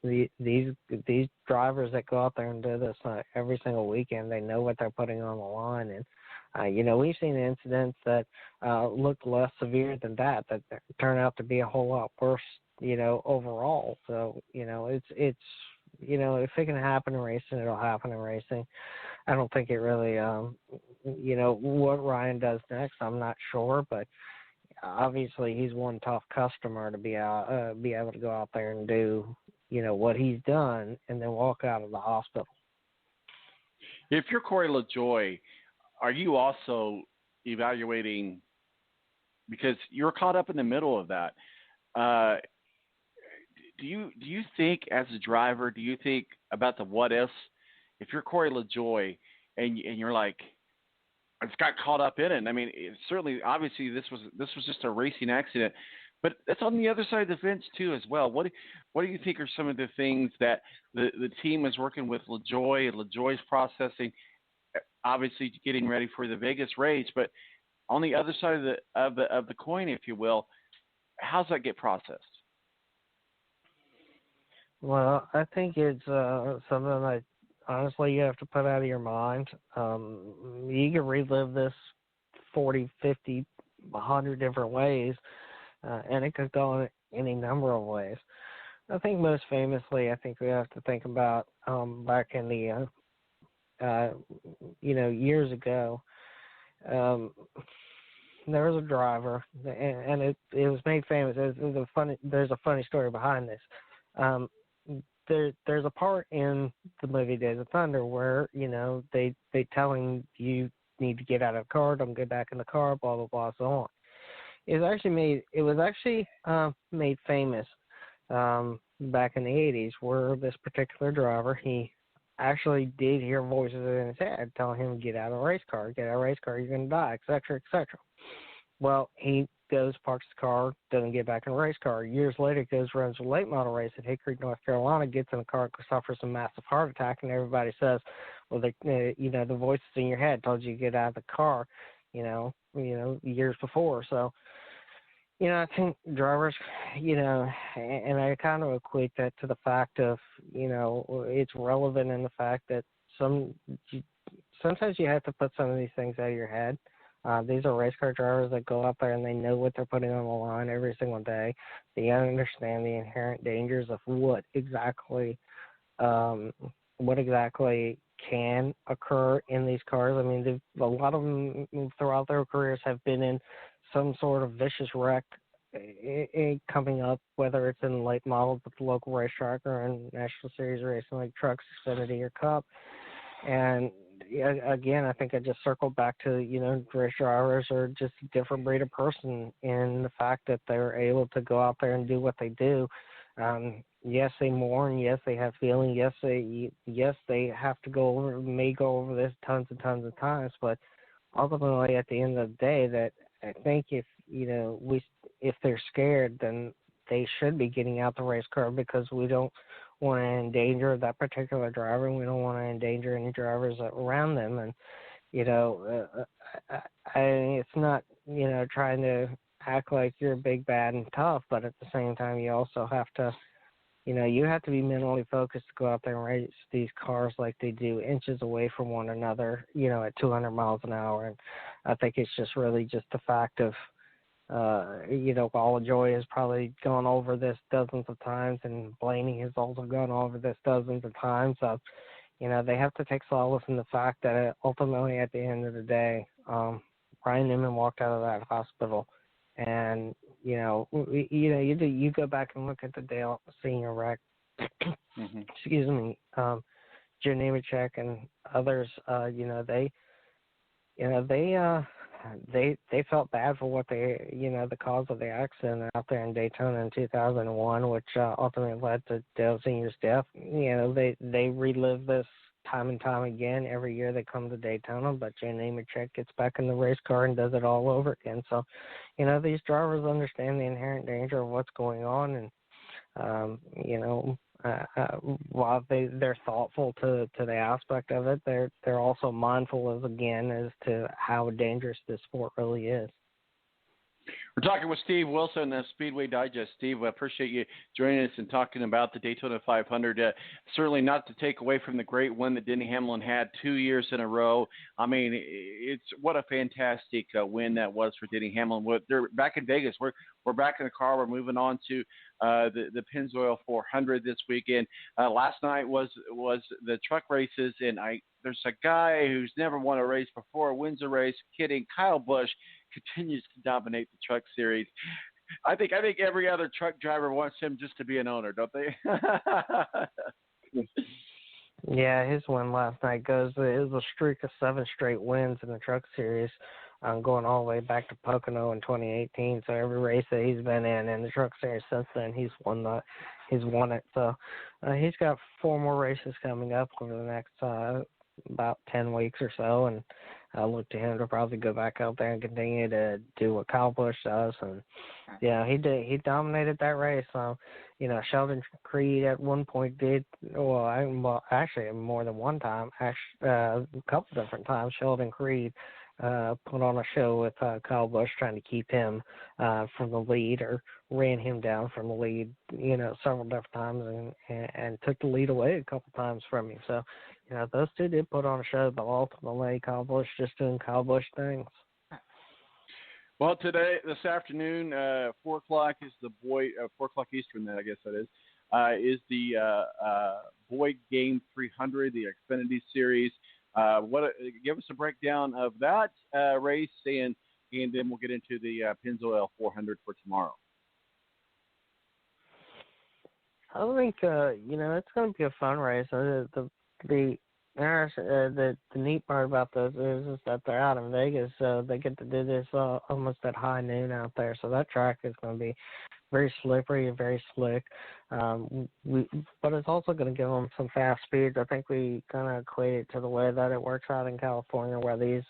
These drivers that go out there and do this every single weekend, they know what they're putting on the line. And, we've seen incidents that look less severe than that turn out to be a whole lot worse, overall. So, it's if it can happen in racing, it'll happen in racing. I don't think it really, what Ryan does next, I'm not sure, but obviously he's one tough customer to be able to go out there and do, what he's done and then walk out of the hospital. If you're Corey LaJoie, are you also evaluating, because you're caught up in the middle of that, do you think as a driver, do you think about the what ifs? If you're Corey LaJoie and you're like, I just got caught up in it. I mean, certainly, obviously, this was just a racing accident, but that's on the other side of the fence too, as well. What do you think are some of the things that the team is working with LaJoie and LaJoie's processing? Obviously, getting ready for the Vegas race, but on the other side of the coin, if you will, how's that get processed? Well, I think it's something that honestly you have to put out of your mind. You can relive this 40, 50, 100 different ways, and it could go in any number of ways. I think most famously, we have to think about back in the, years ago, there was a driver, and it was made famous. There's a funny story behind this. There's a part in the movie Days of Thunder where, they tell him you need to get out of the car, don't get back in the car, blah, blah, blah, so on. It was actually made famous back in the 80s where this particular driver, he actually did hear voices in his head telling him, get out of the race car, you're going to die, et cetera, et cetera. Well, he goes, parks the car, doesn't get back in the race car. Years later, goes, runs a late model race at Hickory, North Carolina, gets in the car, suffers a massive heart attack, and everybody says, well, the voices in your head told you to get out of the car, years before. So, I think drivers, and I kind of equate that to the fact of, it's relevant in the fact that sometimes you have to put some of these things out of your head. These are race car drivers that go out there and they know what they're putting on the line every single day. They understand the inherent dangers of what exactly can occur in these cars. I mean, a lot of them throughout their careers have been in some sort of vicious wreck coming up, whether it's in late models at the local racetrack or in National Series racing like Trucks, Xfinity, or Cup. And again, I think I just circled back to, race drivers are just a different breed of person in the fact that they're able to go out there and do what they do. Yes, they mourn. Yes, they have feeling. Yes, they have to may go over this tons and tons of times. But ultimately, at the end of the day, that I think if they're scared, then they should be getting out the race car, because we don't want to endanger that particular driver, and we don't want to endanger any drivers around them. And, it's not, trying to act like you're big, bad, and tough, but at the same time, you also have to, you have to be mentally focused to go out there and race these cars like they do, inches away from one another, at 200 miles an hour. And I think it's just really just the fact of, Paul LaJoie has probably gone over this dozens of times, and Blaney has also gone over this dozens of times. So, they have to take solace in the fact that ultimately, at the end of the day, Ryan Newman walked out of that hospital, and you go back and look at the Dale Senior wreck. Mm-hmm. Excuse me, Joe Nemechek and others. They felt bad for what the cause of the accident out there in Daytona in 2001, which ultimately led to Dale Senior's death. They relive this time and time again. Every year they come to Daytona, but Joe Nemechek gets back in the race car and does it all over again. So, these drivers understand the inherent danger of what's going on, and while they're thoughtful to the aspect of it, they're also mindful as to how dangerous this sport really is. We're talking with Steve Wilson, Speedway Digest. Steve, I appreciate you joining us and talking about the Daytona 500. Certainly not to take away from the great win that Denny Hamlin had 2 years in a row. I mean, it's what a fantastic win that was for Denny Hamlin. They're back in Vegas. We're back in the car. We're moving on to the Pennzoil 400 this weekend. Last night was the truck races, and there's a guy who's never won a race before, wins a race. Kidding. Kyle Busch continues to dominate the truck series. I think every other truck driver wants him just to be an owner, don't they? Yeah, his win last night it was a streak of 7 straight wins in the truck series, going all the way back to Pocono in 2018. So every race that he's been in the truck series since then, he's won it. So he's got 4 more races coming up over the next about 10 weeks or so, and I look to him to probably go back out there and continue to do what Kyle Busch does. And yeah, he dominated that race. So, Sheldon Creed at one point actually more than one time, a couple different times, Sheldon Creed put on a show with Kyle Busch trying to keep him from the lead, or ran him down from the lead, several different times, and took the lead away a couple times from him. So, those two did put on a show, but ultimately Kyle Busch just doing Kyle Busch things. Well, this afternoon, 4 o'clock is the 4 o'clock Eastern, I guess that is the Boyd Game 300, the Xfinity Series. Give us a breakdown of that race, and then we'll get into the Pennzoil 400 for tomorrow. I think it's going to be a fun race. The neat part about this is that they're out in Vegas, so they get to do this almost at high noon out there. So that track is going to be very slippery and very slick. But it's also going to give them some fast speeds. I think we kind of equate it to the way that it works out in California, where these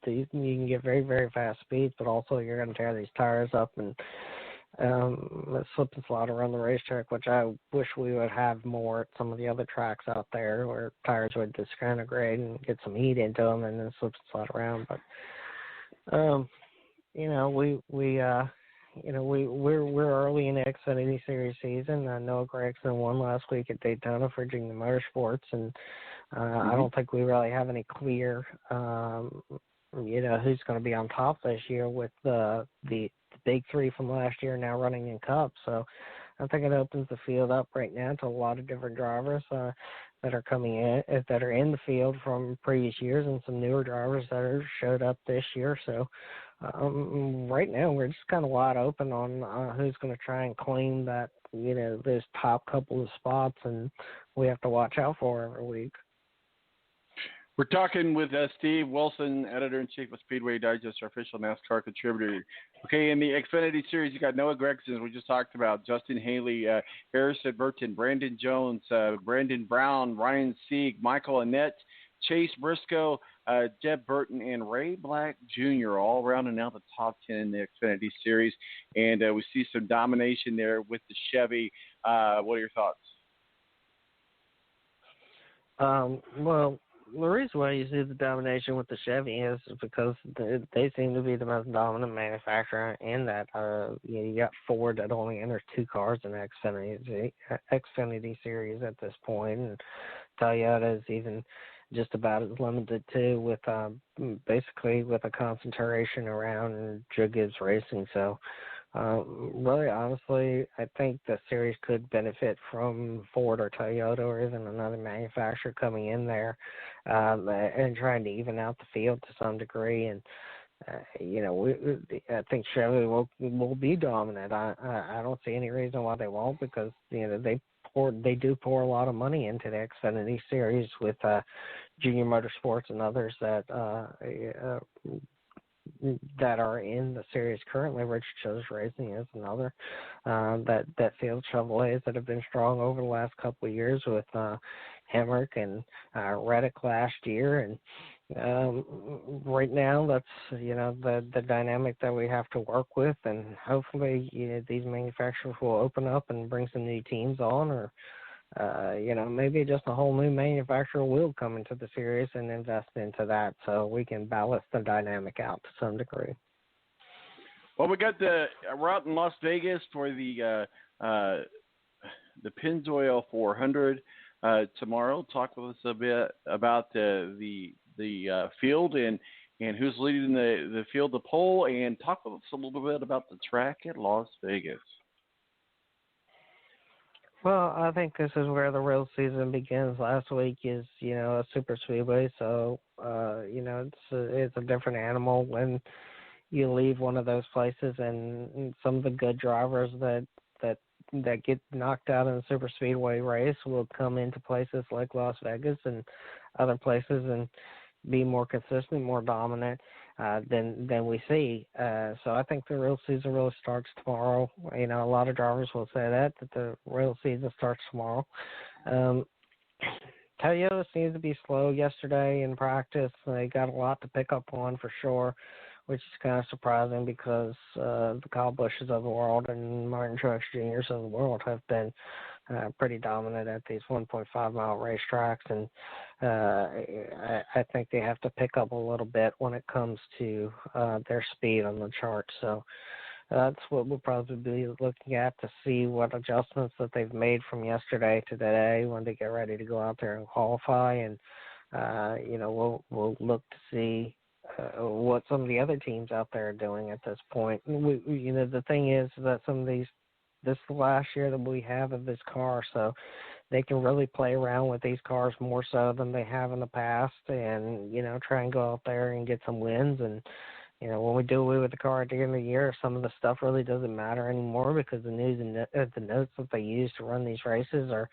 you can get very, very fast speeds, but also you're going to tear these tires up and slip and slide around the racetrack, which I wish we would have more at some of the other tracks out there, where tires would disintegrate and get some heat into them and then slip and slide around. But we're early in the Xfinity Series season. Noah Gragson won last week at Daytona for Virginia Motorsports, and I don't think we really have any clear who's going to be on top this year, with the big 3 from last year now running in Cup. So I think it opens the field up right now to a lot of different drivers that are coming in, that are in the field from previous years, and some newer drivers that are showed up this year. So right now we're just kind of wide open on who's going to try and claim that, this top couple of spots, and we have to watch out for every week. We're talking with Steve Wilson, editor-in-chief of Speedway Digest, our official NASCAR contributor. Okay, in the Xfinity Series, you got Noah Gragson, as we just talked about, Justin Haley, Harrison Burton, Brandon Jones, Brandon Brown, Ryan Sieg, Michael Annett, Chase Briscoe, Jeb Burton, and Ray Black Jr. all rounding out the top 10 in the Xfinity Series. And we see some domination there with the Chevy. What are your thoughts? Well, the reason why you see the domination with the Chevy is because they seem to be the most dominant manufacturer in that. You got Ford that only enters 2 cars in the Xfinity Series at this point, and Toyota is even just about as limited too, with basically with a concentration around Joe Gibbs Racing. So really, honestly, I think the series could benefit from Ford or Toyota or even another manufacturer coming in there and trying to even out the field to some degree. And I think Chevy will be dominant. I don't see any reason why they won't, because they do pour a lot of money into the Xfinity Series with Junior Motorsports and others that are in the series currently. Richard Childress Racing is another that field Chevrolets that have been strong over the last couple of years, with Hemrick and Reddick last year. And right now, that's the dynamic that we have to work with, and hopefully these manufacturers will open up and bring some new teams on, or maybe just a whole new manufacturer will come into the series and invest into that, so we can balance the dynamic out to some degree. Well, we're out in Las Vegas for the Pennzoil 400 tomorrow. Talk with us a bit about the field and who's leading the field to pole, and talk with us a little bit about the track at Las Vegas. Well, I think this is where the real season begins. Last week is, a super speedway, so it's a different animal when you leave one of those places, and some of the good drivers that get knocked out in the super speedway race will come into places like Las Vegas and other places and be more consistent, more dominant than we see. So I think the real season really starts tomorrow. A lot of drivers will say that the real season starts tomorrow. Toyota seems to be slow yesterday in practice. They got a lot to pick up on for sure, which is kind of surprising because the Kyle Bushes of the world and Martin Truex Jr.'s of the world have been pretty dominant at these 1.5-mile racetracks, and I think they have to pick up a little bit when it comes to their speed on the chart. So that's what we'll probably be looking at to see what adjustments that they've made from yesterday to today when they get ready to go out there and qualify, and we'll look to see what some of the other teams out there are doing at this point. The thing is that some of this is the last year that we have of this car, so they can really play around with these cars more so than they have in the past, and try and go out there and get some wins. And when we do away with the car at the end of the year, some of the stuff really doesn't matter anymore because the news and the notes that they use to run these races are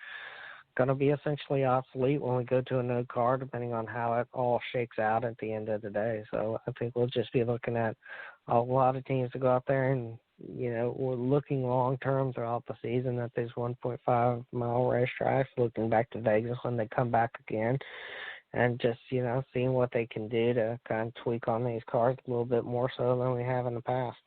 going to be essentially obsolete when we go to a new car, depending on how it all shakes out at the end of the day. So I think we'll just be looking at a lot of teams to go out there and, we're looking long-term throughout the season at these 1.5-mile racetracks, looking back to Vegas when they come back again, and just, seeing what they can do to kind of tweak on these cars a little bit more so than we have in the past.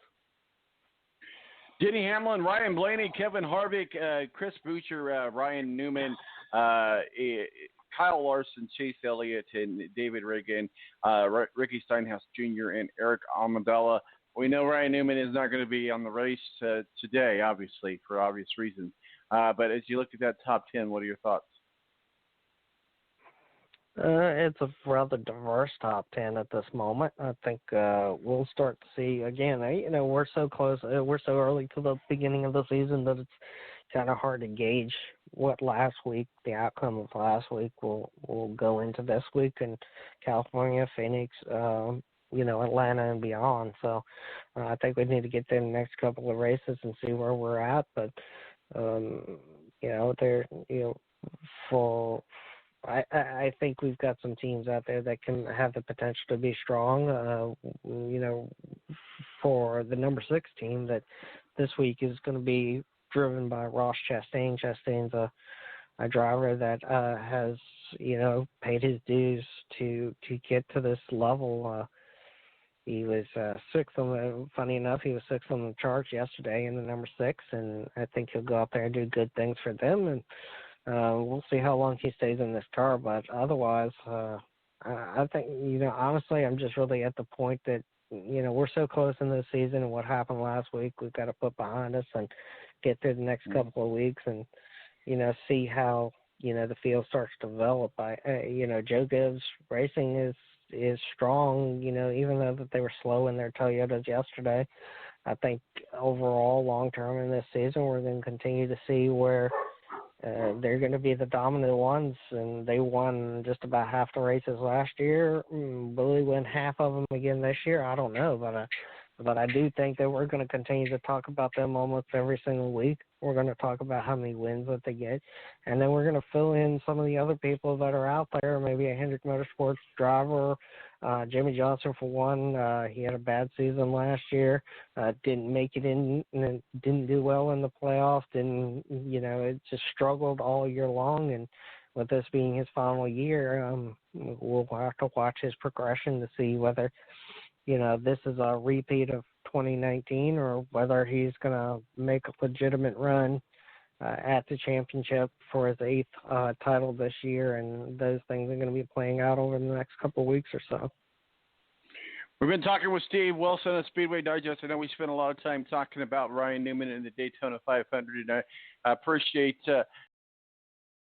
Denny Hamlin, Ryan Blaney, Kevin Harvick, Chris Buescher, Ryan Newman, Kyle Larson, Chase Elliott, and David Riggin, Ricky Steinhaus Jr., and Eric Almadella. We know Ryan Newman is not going to be on the race today, obviously, for obvious reasons. But as you look at that top 10, what are your thoughts? It's a rather diverse top 10 at this moment. I think we'll start to see, again, we're so close, we're so early to the beginning of the season that it's kind of hard to gauge what the outcome of last week will go into this week in California, Phoenix, Atlanta and beyond. So I think we need to get to the next couple of races and see where we're at. But, I think we've got some teams out there that can have the potential to be strong. For the number 6 team that this week is going to be driven by Ross Chastain. Chastain's a driver that has, paid his dues to get to this level. He was sixth funny enough, he was sixth on the charts yesterday in the number 6, and I think he'll go out there and do good things for them. And we'll see how long he stays in this car, but otherwise, I think, honestly, I'm just really at the point that, we're so close in the season, and what happened last week, we've got to put behind us and get through the next couple of weeks and, see how, the field starts to develop. Joe Gibbs Racing is strong, even though that they were slow in their Toyotas yesterday. I think overall, long term in this season, we're going to continue to see where they're going to be the dominant ones, and they won just about half the races last year. Will they win half of them again this year? I don't know, but I do think that we're going to continue to talk about them almost every single week. We're going to talk about how many wins that they get, and then we're going to fill in some of the other people that are out there, maybe a Hendrick Motorsports driver, Jimmy Johnson for one. He had a bad season last year, didn't make it in, and didn't do well in the playoffs, it just struggled all year long, and with this being his final year, we'll have to watch his progression to see whether this is a repeat of 2019 or whether he's going to make a legitimate run at the championship for his 8th title this year, and those things are going to be playing out over the next couple of weeks or so. We've been talking with Steve Wilson of Speedway Digest. I know we spent a lot of time talking about Ryan Newman and the Daytona 500, and I appreciate